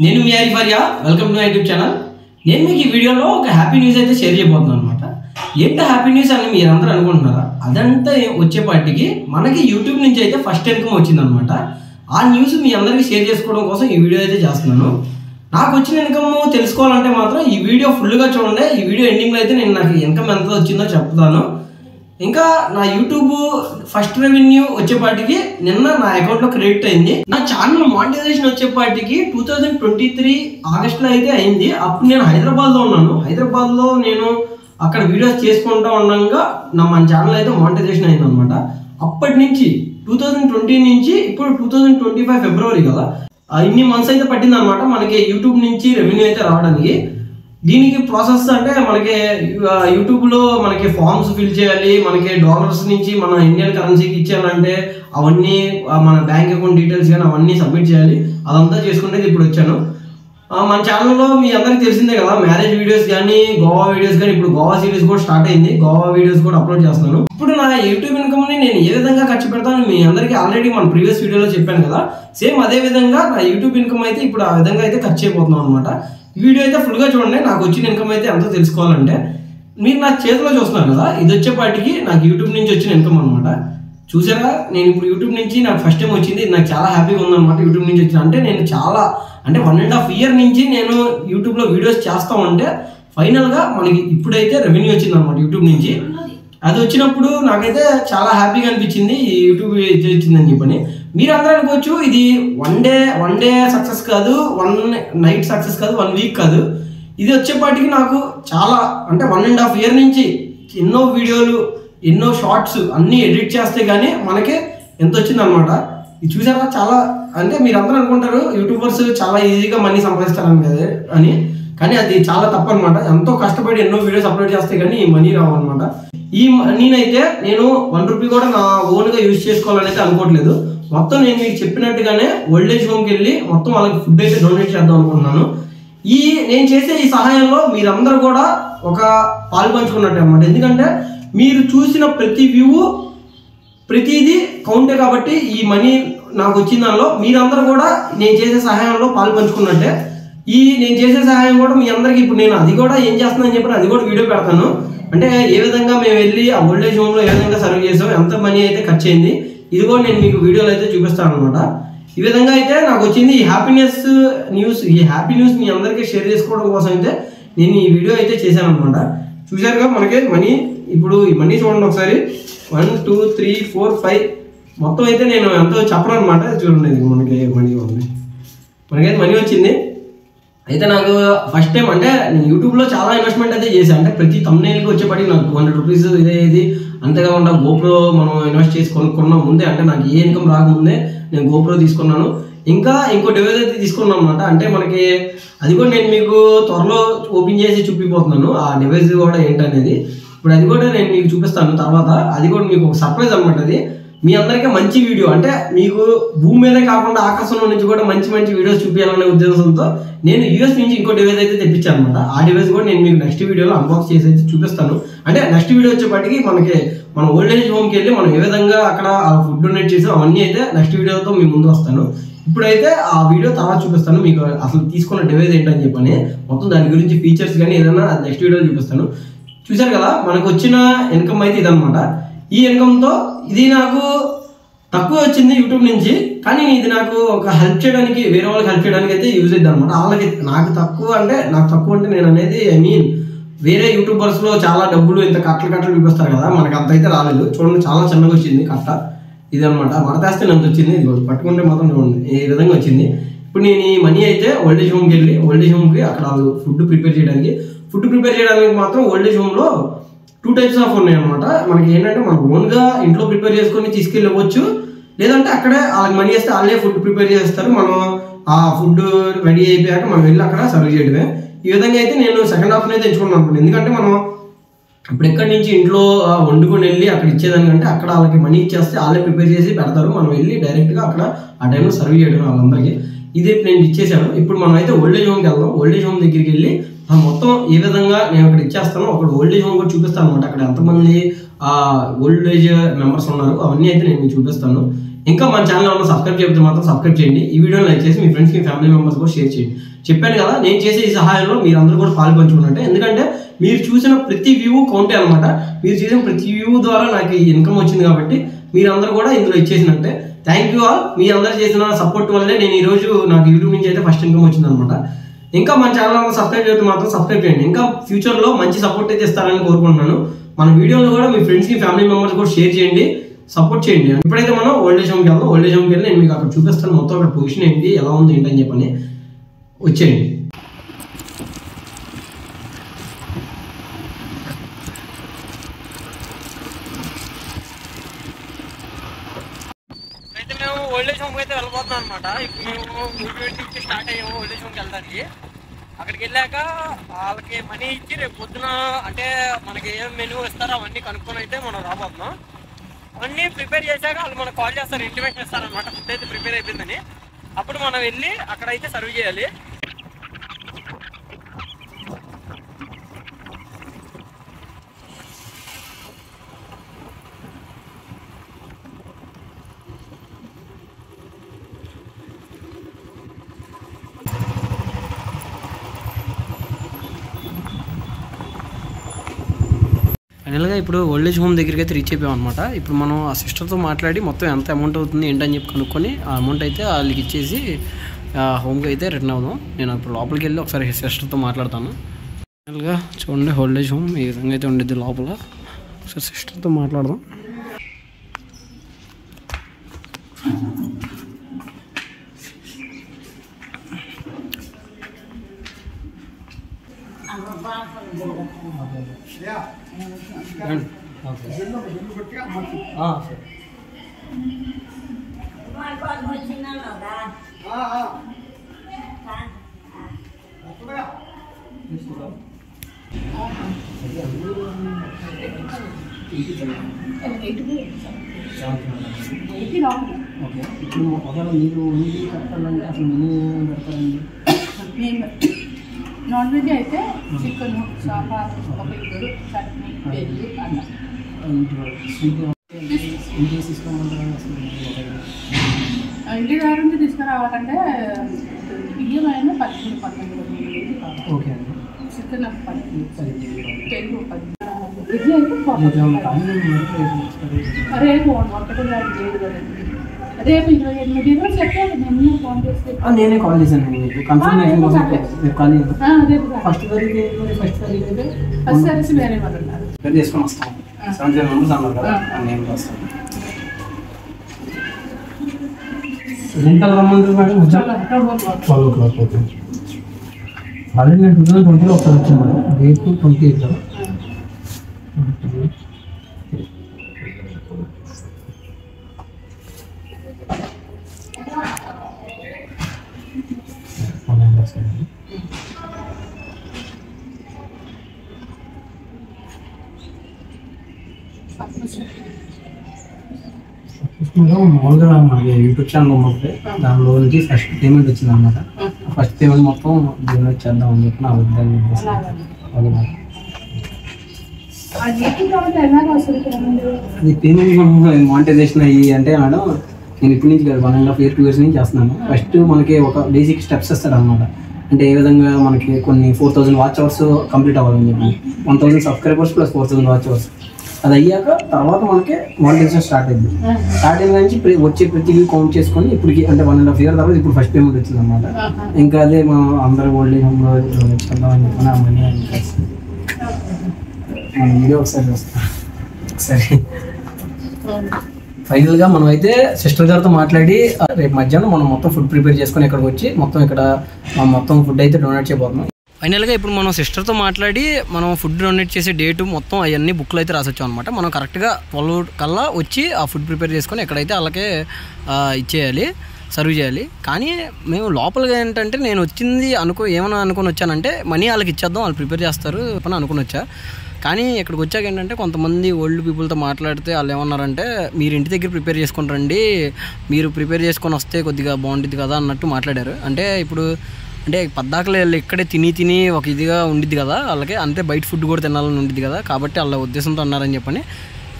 నేను మీ ఆరిఫారియా welcome to my YouTube channel. నేను మీకు ఈ వీడియోలో ఒక హ్యాపీ న్యూస్ అయితే షేర్ చేయబోతున్నాను అనమాట. ఏంటో హ్యాపీ న్యూస్ అని మీరు అందరూ అనుకుంటున్నారా? అదంతా వచ్చేపాటికి మనకి యూట్యూబ్ నుంచి అయితే ఫస్ట్ ఇన్కమ్ వచ్చిందనమాట. ఆ న్యూస్ మీ అందరికీ షేర్ చేసుకోవడం కోసం ఈ వీడియో అయితే చేస్తున్నాను. నాకు వచ్చిన ఇన్కమ్ తెలుసుకోవాలంటే మాత్రం ఈ వీడియో ఫుల్గా చూడండి. ఈ వీడియో ఎండింగ్లో అయితే నేను నాకు ఇన్కమ్ ఎంత వచ్చిందో చెప్తాను. ఇంకా నా యూట్యూబ్ ఫస్ట్ రెవెన్యూ వచ్చేపాటికి నిన్న నా అకౌంట్లో క్రెడిట్ అయింది. నా ఛానల్ మానిటైజేషన్ వచ్చేపాటికి 2023 ఆగస్టులో అయితే అయింది. అప్పుడు నేను హైదరాబాద్లో ఉన్నాను. హైదరాబాద్లో నేను అక్కడ వీడియోస్ చేసుకుంటూ ఉండగా మన ఛానల్ అయితే మానిటైజేషన్ అయింది అనమాట. అప్పటి నుంచి 2020 నుంచి ఇప్పుడు 2025 ఫిబ్రవరి కదా, ఇన్ని మంత్స్ అయితే పట్టింది అనమాట మనకి యూట్యూబ్ నుంచి రెవెన్యూ అయితే రావడానికి. దీనికి ప్రాసెస్ అంటే మనకి యూట్యూబ్లో మనకి ఫామ్స్ ఫిల్ చేయాలి, మనకి డాలర్స్ నుంచి మన ఇండియన్ కరెన్సీకి ఇచ్చేయాలంటే అవన్నీ మన బ్యాంక్ అకౌంట్ డీటెయిల్స్ కానీ అవన్నీ సబ్మిట్ చేయాలి. అదంతా చేసుకుంటే ఇప్పుడు వచ్చాను. మన ఛానల్లో మీ అందరికీ తెలిసిందే కదా, మ్యారేజ్ వీడియోస్ కానీ గోవా వీడియోస్ కానీ, ఇప్పుడు గోవా సిరీస్ కూడా స్టార్ట్ అయింది. గోవా వీడియోస్ కూడా అప్లోడ్ చేస్తున్నాను. ఇప్పుడు నా యూట్యూబ్ ఇన్కమ్ని నేను ఏ విధంగా ఖర్చు పెడతాను మీ అందరికీ ఆల్రెడీ మన ప్రీవియస్ వీడియోలో చెప్పాను కదా. సేమ్ అదే విధంగా నా యూట్యూబ్ ఇన్కమ్ అయితే ఇప్పుడు ఆ విధంగా అయితే ఖర్చు అయిపోతున్నాం అనమాట. వీడియో అయితే ఫుల్గా చూడండి. నాకు వచ్చిన ఇన్కమ్ అయితే ఎంతో తెలుసుకోవాలంటే మీరు నా చేతిలో చూస్తున్నారు కదా, ఇది వచ్చేపాటికి నాకు యూట్యూబ్ నుంచి వచ్చిన ఇన్కమ్ అనమాట. చూసారా, నేను ఇప్పుడు యూట్యూబ్ నుంచి నాకు ఫస్ట్ టైం వచ్చింది. నాకు చాలా హ్యాపీగా ఉందన్నమాట. యూట్యూబ్ నుంచి వచ్చిన అంటే నేను చాలా అంటే 1.5 year నుంచి నేను యూట్యూబ్లో వీడియోస్ చేస్తా ఉంటే ఫైనల్గా మనకి ఇప్పుడైతే రెవెన్యూ వచ్చింది అనమాట యూట్యూబ్ నుంచి. అది వచ్చినప్పుడు నాకైతే చాలా హ్యాపీగా అనిపించింది. ఈ యూట్యూబ్ వచ్చిందని చెప్పని మీరు అందరూ అనుకోవచ్చు, ఇది వన్ డే సక్సెస్ కాదు, 1 night సక్సెస్ కాదు, 1 week కాదు. ఇది వచ్చేపాటికి నాకు చాలా అంటే 1.5 year నుంచి ఎన్నో వీడియోలు, ఎన్నో షార్ట్స్ అన్నీ ఎడిట్ చేస్తే కానీ మనకి ఎంత వచ్చింది అనమాట. ఇది చూసారా, చాలా అంటే మీరు అందరూ అనుకుంటారు యూట్యూబర్స్ చాలా ఈజీగా మనీ సంపాదిస్తారని కదా అని, కానీ అది చాలా తప్పు అనమాట. ఎంతో కష్టపడి ఎన్నో వీడియోస్ అప్లోడ్ చేస్తే కానీ ఈ మనీ రావు అనమాట. ఈ మనీనైతే నేను 1 రూపీ కూడా నా ఓన్గా యూజ్ చేసుకోవాలని అయితే అనుకోవట్లేదు. మొత్తం నేను మీకు చెప్పినట్టుగానే ఓల్డ్ ఏజ్ హోమ్కి వెళ్ళి మొత్తం వాళ్ళకి ఫుడ్ అయితే డొనేట్ చేద్దాం అనుకుంటున్నాను. నేను చేసే ఈ సహాయంలో మీరందరూ కూడా ఒక పాలు పంచుకున్నట్టు అనమాట. ఎందుకంటే మీరు చూసిన ప్రతి వ్యూ ప్రతిదీ కౌంటే కాబట్టి ఈ మనీ నాకు వచ్చిన దానిలో మీరందరూ కూడా నేను చేసే సహాయంలో పాలు పంచుకున్నట్టే. నేను చేసే సహాయం కూడా మీ అందరికీ ఇప్పుడు నేను అది కూడా ఏం చేస్తున్నానని చెప్పి అది కూడా వీడియో పెడతాను. అంటే ఏ విధంగా మేము వెళ్ళి ఆ ఓల్డ్ ఏజ్ హోమ్లో ఏ విధంగా సర్వ్ చేసాం, ఎంత మనీ అయితే ఖర్చు అయింది, ఇది కూడా నేను మీకు వీడియోలో అయితే చూపిస్తాను అనమాట. ఈ విధంగా అయితే నాకు వచ్చింది ఈ హ్యాపీ న్యూస్ మీ అందరికీ షేర్ చేసుకోవడం కోసం అయితే నేను ఈ వీడియో అయితే చేశాను అనమాట. చూసారుగా మనకి మనీ, ఇప్పుడు ఈ మనీ చూడండి ఒకసారి, 1 2 3 4 5 మొత్తం అయితే నేను ఎంతో చెప్పను అనమాట. చూడండి ఇది మనకి మనకైతే మనీ వచ్చింది. అయితే నాకు ఫస్ట్ టైం అంటే నేను యూట్యూబ్లో చాలా ఇన్వెస్ట్మెంట్ అయితే చేశాను. అంటే ప్రతి thumbnailకి వచ్చేప్పటికి నాకు 200 రూపీస్ ఇది అంతేకాకుండా గోప్రో మనం ఇన్వెస్ట్ చేసి కొనుక్కున్నాం ముందే. అంటే నాకు ఏ ఇన్కమ్ రాకముందే నేను గోప్రో తీసుకున్నాను. ఇంకో డివైస్ అయితే తీసుకున్నాను అనమాట. అంటే మనకి అది కూడా నేను మీకు త్వరలో ఓపెన్ చేసి చూపిపోతున్నాను ఆ డివైస్ కూడా ఏంటనేది. ఇప్పుడు అది కూడా నేను మీకు చూపిస్తాను తర్వాత. అది కూడా మీకు ఒక సర్ప్రైజ్ అనమాట. అది మీ అందరికీ మంచి వీడియో, అంటే మీకు భూమి మీదే కాకుండా ఆకాశంలో నుంచి కూడా మంచి వీడియోస్ చూపించాలనే ఉద్దేశంతో నేను యూఎస్ నుంచి ఇంకో డివైస్ అయితే తెప్పించాను అనమాట. ఆ డివైస్ కూడా నేను మీకు నెక్స్ట్ వీడియోలో అన్బాక్స్ చేసి అయితే చూపిస్తాను. అంటే నెక్స్ట్ వీడియో వచ్చేపాటికి మన ఓల్డ్ ఏజ్ హోమ్కి వెళ్ళి మనం ఏ విధంగా అక్కడ ఫుడ్ డొనేట్ చేసాం అవన్నీ అయితే నెక్స్ట్ వీడియోతో మీ ముందు వస్తాను. ఇప్పుడైతే ఆ వీడియో తర్వాత చూపిస్తాను మీకు అసలు తీసుకున్న డివైస్ ఏంటని చెప్పని, మొత్తం దాని గురించి ఫీచర్స్ కానీ ఏదైనా నెక్స్ట్ వీడియోలో చూపిస్తాను. చూసారు కదా, మనకు వచ్చిన ఇన్కమ్ అయితే ఇదనమాట. ఈ ఇన్కమ్తో ఇది నాకు తక్కువ వచ్చింది యూట్యూబ్ నుంచి, కానీ ఇది నాకు ఒక హెల్ప్ చేయడానికి, వేరే వాళ్ళకి హెల్ప్ చేయడానికి అయితే యూజ్ అవుతుంది అనమాట. వాళ్ళకి నాకు తక్కువ అంటే నేను అనేది వేరే యూట్యూబర్స్లో చాలా డబ్బులు ఇంత కట్టలు చూపిస్తారు కదా, మనకు అంత అయితే రాలేదు. చూడండి చాలా చిన్నగా వచ్చింది కట్ట, ఇది అనమాట. మడతేస్తే ఎంత వచ్చింది, ఇది పట్టుకుంటే మాత్రం చూడండి ఈ విధంగా వచ్చింది. ఇప్పుడు నేను ఈ మనీ అయితే ఓల్డ్ ఏజ్ హోమ్కి వెళ్ళి ఓల్డ్ ఏజ్ హోమ్కి అక్కడ వాళ్ళు ఫుడ్ ప్రిపేర్ చేయడానికి మాత్రం ఓల్డ్ ఏజ్ హోమ్లో 2 types ఆఫ్ ఉన్నాయి అనమాట. మనకి ఏంటంటే మనం ఓన్గా ఇంట్లో ప్రిపేర్ చేసుకొని తీసుకెళ్ళవచ్చు, లేదంటే అక్కడే వాళ్ళకి మనీ వేస్తే వాళ్ళే ఫుడ్ ప్రిపేర్ చేస్తారు. మనం ఆ ఫుడ్ రెడీ అయిపోయాక మనం వెళ్ళి అక్కడ సర్వ్ చేయడమే. ఈ విధంగా అయితే నేను సెకండ్ హాఫ్ని అయితే ఎంచుకున్నాను అనుకోండి. ఎందుకంటే మనం ఇప్పుడు ఎక్కడి నుంచి ఇంట్లో వండుకొని వెళ్ళి అక్కడ ఇచ్చేదానికంటే అక్కడ వాళ్ళకి మనీ ఇచ్చేస్తే వాళ్ళే ప్రిపేర్ చేసి పెడతారు. మనం వెళ్ళి డైరెక్ట్గా అక్కడ ఆ టైంలో సర్వ్ చేయడం వాళ్ళందరికీ. ఇది నేను ఇచ్చేసాను. ఇప్పుడు మనం అయితే ఓల్డేజ్ హోమ్కి వెళ్దాం. ఓల్డేజ్ హోమ్ దగ్గరికి వెళ్ళి మొత్తం ఏ విధంగా నేను అక్కడ ఇచ్చేస్తాను, అక్కడ ఓల్డేజ్ హోమ్ కూడా చూపిస్తాను అనమాట. అక్కడ ఎంతమంది ఓల్డేజ్ మెంబర్స్ ఉన్నారు అవన్నీ అయితే నేను చూపిస్తాను. ఇంకా మన ఛానల్ ఏమన్నా సబ్స్క్రైబ్ చేయకపోతే మాత్రం సబ్స్క్రైబ్ చేయండి. ఈ వీడియోని లైక్ చేసి మీ ఫ్రెండ్స్కి ఫ్యామిలీ మెంబర్స్ కూడా షేర్ చేయండి. చెప్పాను కదా, నేను చేసే ఈ సహాయంలో మీరందరూ కూడా పాలు పంచుకున్నట్టే. ఎందుకంటే మీరు చూసిన ప్రతి వ్యూ కౌంటే అనమాట. మీరు చేసిన ప్రతి వ్యూ ద్వారా నాకు ఇన్కమ్ వచ్చింది కాబట్టి మీరందరూ కూడా ఇందులో ఇచ్చేసినట్టే. Thank you all. మీ అందరూ చేసిన సపోర్ట్ వల్లే నేను ఈరోజు నాకు యూట్యూబ్ నుంచి అయితే ఫస్ట్ ఇన్కమ్ వచ్చింది అనమాట. ఇంకా మన ఛానల్ సబ్స్క్రైబ్ చేస్తే మాత్రం సబ్స్క్రైబ్ చేయండి. ఇంకా ఫ్యూచర్లో మంచి సపోర్ట్ అయితే ఇస్తారని కోరుకుంటున్నాను. మన వీడియోలో కూడా మీ ఫ్రెండ్స్కి ఫ్యామిలీ మెంబర్స్ కూడా షేర్ చేయండి, సపోర్ట్ చేయండి. ఇప్పుడైతే మనం ఓల్డేజ్ హోమ్కి వెళ్దాం. ఓల్డేజ్ హోమ్కి వెళ్ళి నేను మీకు అక్కడ చూపిస్తాను మొత్తం అక్కడ పొజిషన్ ఏంటి, ఎలా ఉంది ఏంటి అని చెప్పని. వచ్చేయండి. అయితే మేము ఓల్డేజ్ హోమ్కి అయితే వెళ్ళిపోతున్నాం అనమాట. ఇప్పుడు మేము 3:20కి స్టార్ట్ అయ్యాము ఓల్డేజ్ హోమ్కి వెళ్ళడానికి. అక్కడికి వెళ్ళాక వాళ్ళకి మనీ ఇచ్చి రేపు పొద్దున అంటే మనకి ఏం మెనూ ఇస్తారో అవన్నీ కనుక్కొని అయితే మనం రాబోతున్నాం. అవన్నీ ప్రిపేర్ చేశాక వాళ్ళు మనకు కాల్ చేస్తారు, ఇంటిమేషన్ ఇస్తారనమాట ఫుడ్ అయితే ప్రిపేర్ అయిపోయిందని. అప్పుడు మనం వెళ్ళి అక్కడైతే సర్వ్ చేయాలి. ఫైనల్గా ఇప్పుడు ఓల్డేజ్ హోమ్ దగ్గరికి అయితే రీచ్ అయిపోయాం అనమాట. ఇప్పుడు మనం ఆ సిస్టర్తో మాట్లాడి మొత్తం ఎంత అమౌంట్ అవుతుంది ఏంటని చెప్పి కనుక్కొని ఆ అమౌంట్ అయితే వాళ్ళకి ఇచ్చేసి హోమ్కి అయితే రిటర్న్ అవుదాం. నేను ఇప్పుడు లోపలికి వెళ్ళి ఒకసారి సిస్టర్తో మాట్లాడతాను. ఫైనల్గా చూడండి ఓల్డేజ్ హోమ్ ఈ విధంగా అయితే ఉండేది లోపల. ఒకసారి సిస్టర్తో మాట్లాడదాం. ఇప్పుడు ఒకవేళ మీరు కట్టాలంటే అసలు మెనూ పెడతారండి? నాన్ వెజ్ అయితే చికెన్, సాంబార్, ఒక ఇద్దరు చట్నీ, పెరుగు, అన్నం. ఇంటి దగ్గర నుంచి తీసుకురావాలంటే బియ్యం అయినా 13-14 కావాలి. ఓకే అండి. చికెన్ 10, పెరుగు 10. ఇది అయితే రేపు ఒకటి లేదు కదండి. రేపు 28 చెప్పాను నేను ఫోన్ చేస్తే. నేనే కాల్ చేశాను మీకు కన్ఫర్మేషన్ కోసం. రేపు కాల్ రేపు ఫస్ట్ తారీఖు ఫస్ట్ తారీఖు అయితే ఫస్ట్ సారీస్ వేరే వాళ్ళు ఉన్నారు. తీసుకొని వస్తాం. 7 మెంబర్స్ అన్నారు కదా, నేను వస్తాను. ఎంత రమ్మంటారు మేడం? 12 o'clock. ఓకే. ఆల్రెడీ నేను 2020 ఒకసారి వచ్చాను మేడం. డేట్ 28. మామూలుగా మనకి యూట్యూబ్ ఛానల్ ఉన్నప్పుడు దానిలో నుంచి ఫస్ట్ పేమెంట్ వచ్చింది అనమాట. ఫస్ట్ పేమెంట్ మొత్తం జనరేట్ చేద్దాం అని చెప్పి నా ఉద్దేశం. అది పేమెంట్ మానిటైజేషన్ అయ్యి అంటే మేడం నేను ఇప్పటి నుంచి 1.5 years 2 years నుంచి చేస్తున్నాను. ఫస్ట్ మనకి ఒక బేసిక్ స్టెప్స్ ఇస్తాడు అనమాట. అంటే ఏ విధంగా మనకి కొన్ని 4000 వాచ్ అవర్స్ కంప్లీట్ అవ్వాలని చెప్పి 1000 సబ్స్క్రైబర్స్ ప్లస్ 4000 వాచ్ అవర్స్. అది అయ్యాక తర్వాత మనకి మానిటైజేషన్ స్టార్ట్ అయింది. స్టార్ట్ అయిన నుంచి వచ్చే ప్రతి కౌంట్ చేసుకొని ఇప్పటికి అంటే 1.5 years తర్వాత ఇప్పుడు ఫస్ట్ పేమెంట్ వచ్చింది అనమాట. ఇంకా అదే మా అందరూ ఓల్డేజ్ హోమ్లో చేద్దామని చెప్పి అమ్మని వీడియో ఒకసారి వస్తాం. సరే ఫైనల్గా మనం అయితే సిస్టర్ గారితో మాట్లాడి రేపు మధ్యాహ్నం మనం మొత్తం ఫుడ్ ప్రిపేర్ చేసుకొని ఇక్కడికి వచ్చి మొత్తం ఇక్కడ మొత్తం ఫుడ్ అయితే డొనేట్ చేయబోతున్నాం. ఫైనల్గా ఇప్పుడు మనం సిస్టర్తో మాట్లాడి మనం ఫుడ్ డొనేట్ చేసే డేటు మొత్తం అవన్నీ బుక్లు అయితే రాసొచ్చాం అనమాట. మనం కరెక్ట్గా 12 కల్లా వచ్చి ఆ ఫుడ్ ప్రిపేర్ చేసుకొని ఎక్కడైతే వాళ్ళకే ఇచ్చేయాలి, సర్వ్ చేయాలి. కానీ మేము లోపలిగా ఏంటంటే నేను వచ్చింది ఏమని అనుకుని వచ్చానంటే మనీ వాళ్ళకి ఇచ్చేద్దాం, వాళ్ళు ప్రిపేర్ చేస్తారు అని అనుకుని వచ్చా. కానీ ఇక్కడికి వచ్చాక ఏంటంటే కొంతమంది ఓల్డ్ పీపుల్తో మాట్లాడితే వాళ్ళు ఏమన్నారంటే మీరు ఇంటి దగ్గర ప్రిపేర్ చేసుకొని రండి, మీరు ప్రిపేర్ చేసుకొని వస్తే కొద్దిగా బాగుంటుంది కదా అన్నట్టు మాట్లాడారు. అంటే ఇప్పుడు అంటే పద్దాకలు వాళ్ళు ఇక్కడే తిని ఒక ఇదిగా ఉండిద్ది కదా వాళ్ళకి, అంటే బయట ఫుడ్ కూడా తినాలని ఉండిద్ది కదా, కాబట్టి వాళ్ళ ఉద్దేశంతో అన్నారని చెప్పని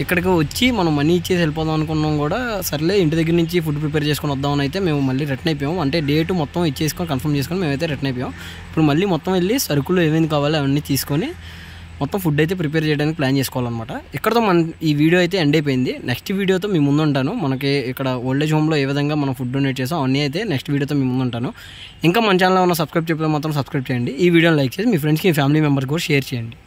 ఇక్కడికి వచ్చి మనం మనీ ఇచ్చేసి వెళ్ళిపోదాం అనుకున్నాం కూడా. సర్లే ఇంటి దగ్గర నుంచి ఫుడ్ ప్రిపేర్ చేసుకొని వద్దామని అయితే మేము మళ్ళీ రిటర్న్ అయిపోయాం. అంటే డేట్ మొత్తం ఇచ్చేసుకొని కన్ఫర్మ్ చేసుకొని మేమైతే రిటర్న్ అయిపోయాం. ఇప్పుడు మళ్ళీ మొత్తం వెళ్ళి సరుకులు ఏమేమి కావాలో అవన్నీ తీసుకొని మొత్తం ఫుడ్ అయితే ప్రిపేర్ చేయడానికి ప్లాన్ చేసుకోవాలన్నమాట. ఇక్కడతో ఈ వీడియో అయితే ఎండ్ అయిపోయింది. నెక్స్ట్ వీడియోతో మీ ముందు ఉంటాను. మనకి ఇక్కడ ఓల్డేజ్ హోమ్లో ఏ విధంగా మనం ఫుడ్ డొనేట్ చేసాం అవన్నీ అయితే నెక్స్ట్ వీడియోతో మీ ముందు ఉంటాను. ఇంకా మన ఛానల్లో ఉన్న సబ్స్క్రైబ్ చేయడం మాత్రం సబ్స్క్రైబ్ చేయండి. ఈ వీడియోని లైక్ చేసి మీ ఫ్రెండ్స్కి మీ ఫ్యామిలీ మెంబర్స్ కూడా షేర్ చేయండి.